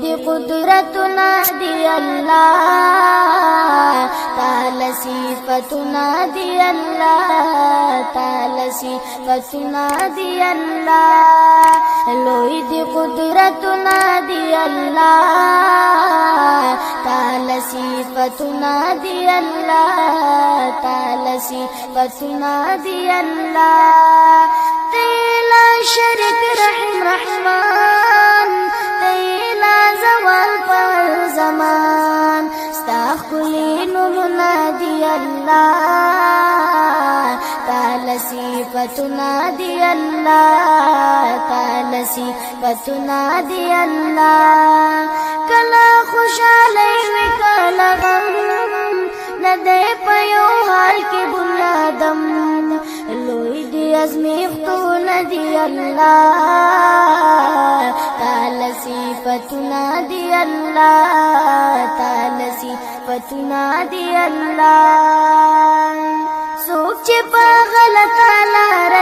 دی قدرتنا دی اللہ تعالی صفتنا دی اللہ تعالی صفتنا دی اللہ لوی دی قدرتنا دی اللہ تعالی صفتنا دی اللہ تعالی صفتنا دی اللہ تیلا شرک رحم رحمان تیلا زوال پر زمان ستاخ کلی نمنا دی اللہ تعالی صفتنا دی اللہ تعالی صفتنا دی اللہ کلا خوشالی وی کلا غم ندے پیو حال کی بلا دم لوی دی ازمیختون دی اللہ تعالی صفتنا دی اللہ تعالی صفتنا دی اللہ سوک چی پا غلطا لار